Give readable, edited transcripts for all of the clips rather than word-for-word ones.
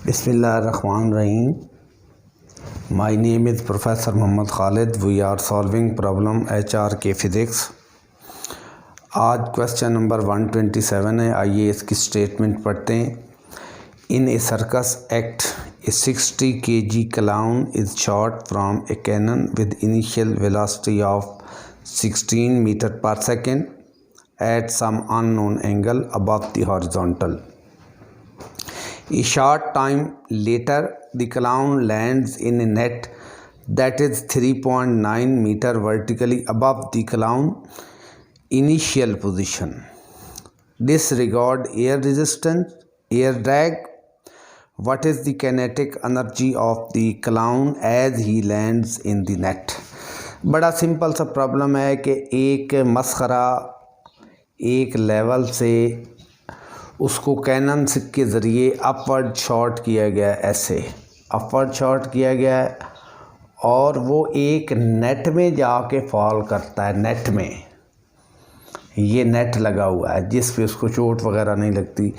Bismillahirrahmanirrahim. My name is Professor Muhammad Khalid. We are solving problem HRK Physics. आज question number 127 है। आइए इसकी statement पढ़ते हैं। In a circus act a 60 kg clown is shot from a cannon with initial velocity of 16 meter per second at some unknown angle above the horizontal. A short time later, the clown lands in a net that is 3.9 meter vertically above the clown's initial position. Disregard air resistance, air drag. What is the kinetic energy of the clown as he lands in the net? बड़ा simple सा problem है कि एक मस्खरा एक level से उसको cannon के ज़रिए अपवर्ड शॉट किया गया, ऐसे अपवर्ड शॉट किया गया है और वो एक नेट में जाके फॉल करता है। नेट में ये नेट लगा हुआ है जिस पे उसको चोट वगैरह नहीं लगती।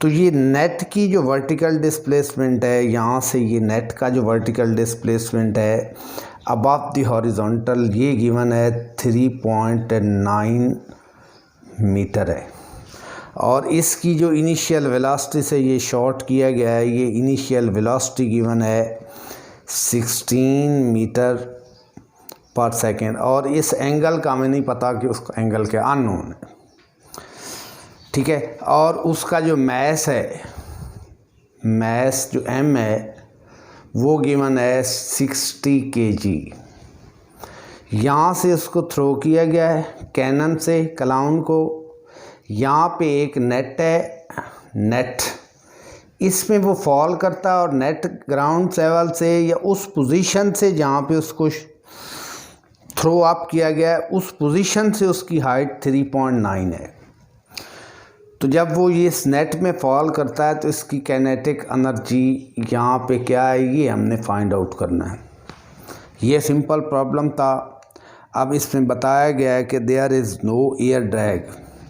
तो ये नेट की जो वर्टिकल डिस्प्लेसमेंट है, यहाँ से ये नेट का जो वर्टिकल डिस्प्लेसमेंट है अबव द हॉरिजॉन्टल, ये गिवन है 3.9 मीटर है। और इसकी जो इनिशियल वेलोसिटी से ये शॉट किया गया है, ये इनिशियल वेलोसिटी गिवन है 16 मीटर पर सेकेंड। और इस एंगल का हमें नहीं पता कि उसका एंगल क्या, अननोन है, ठीक है। और उसका जो मैस है, मैस जो एम है वो गिवन है 60 kg। यहाँ से उसको थ्रो किया गया है कैनन से क्लाउन को। यहाँ पे एक नेट है, नेट इसमें वो फॉल करता है और नेट ग्राउंड लेवल से या उस पोजीशन से जहाँ पे उसको थ्रो अप किया गया है उस पोजीशन से उसकी हाइट 3.9 है। तो जब वो ये इस नेट में फॉल करता है तो इसकी काइनेटिक एनर्जी यहाँ पे क्या आएगी, हमने फाइंड आउट करना है। ये सिंपल प्रॉब्लम था। अब इसमें बताया गया है कि there is no air drag,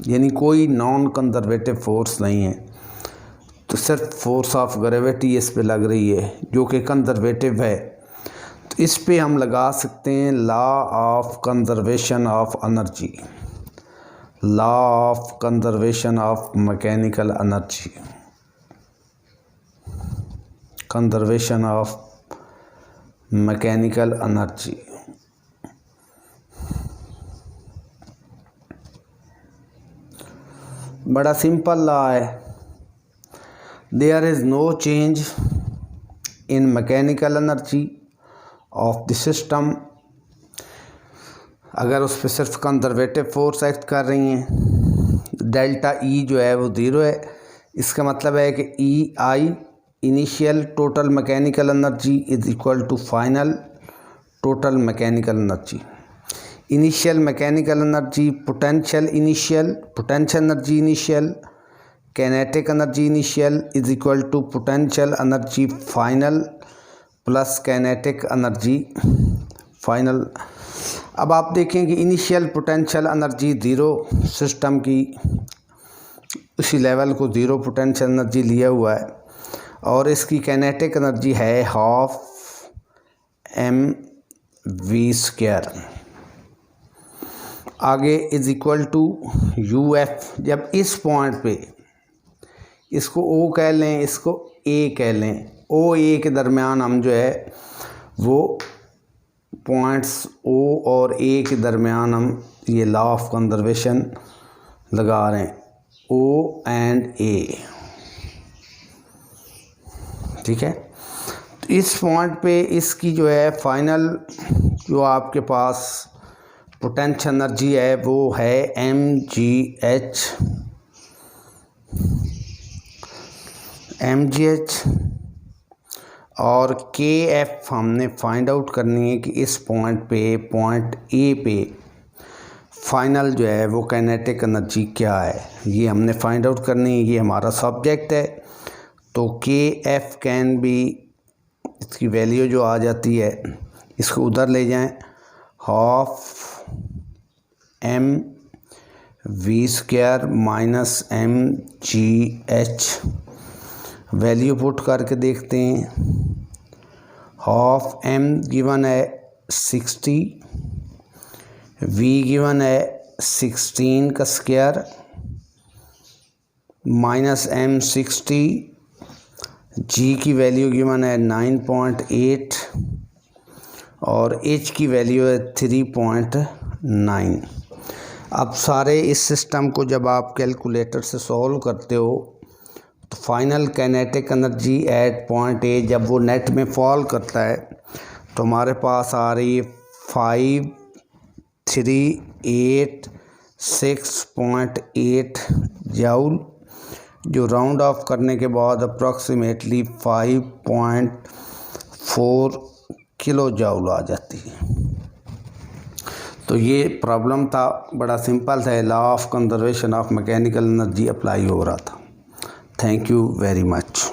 यानी कोई नॉन कंजर्वेटिव फोर्स नहीं है, तो सिर्फ फोर्स ऑफ ग्रेविटी इस पे लग रही है जो कि कंजर्वेटिव है। तो इस पे हम लगा सकते हैं law of conservation of energy, law of conservation of mechanical energy, conservation of mechanical energy. बड़ा सिंपल लॉ है। There is no change in mechanical energy of the system. अगर उस पर सिर्फ कंजर्वेटिव फोर्स एक्ट कर रही हैं, डेल्टा ई जो है वो 0 है। इसका मतलब है कि E I initial total mechanical energy is equal to final total mechanical energy. Initial mechanical energy potential energy initial, kinetic energy initial is equal to potential energy final plus kinetic energy final. अब आप देखें कि initial potential energy 0 system की, उसी level को 0 potential energy लिया हुआ है और इसकी काइनेटिक एनर्जी है हाफ mv²। आगे is equal to u f. जब इस पॉइंट पे इसको ओ कह लें, इसको ए कह लें, ओ ए के दरमियान हम जो है वो पॉइंट्स ओ और ए के दरमियान हम ये लॉ ऑफ कंजर्वेशन लगा रहे हैं, ओ एंड ए, ठीक है। तो इस पॉइंट पे इसकी जो है फाइनल जो आपके पास पोटेंशियल एनर्जी है वो है mgh और kf हमने फाइंड आउट करनी है कि इस पॉइंट पे, पॉइंट ए पे फाइनल जो है वो काइनेटिक एनर्जी क्या है, ये हमने फाइंड आउट करनी है। ये हमारा सब्जेक्ट है। तो kf कैन बी, इसकी वैल्यू जो आ जाती है इसको उधर ले जाएं, half mv² minus mgh value put करके देखते हैं। हाफ m गिवन है 60, v गिवन है 16 का स्क्वायर माइनस m 60, g की वैल्यू गिवन है 9.8 और h की वैल्यू है 3.9। अब सारे इस सिस्टम को जब आप कैलकुलेटर से सॉल्व करते हो तो final kinetic energy at point A जब वो नेट में फॉल करता है तो हमारे पास आ रही है 5386.8 जूल, जो राउंड ऑफ करने के बाद अप्रॉक्सीमेटली 5.4 किलो जूल आ जाती है। तो ये प्रॉब्लम था, बड़ा सिंपल था, law of conservation of mechanical energy apply हो रहा था। Thank you very much.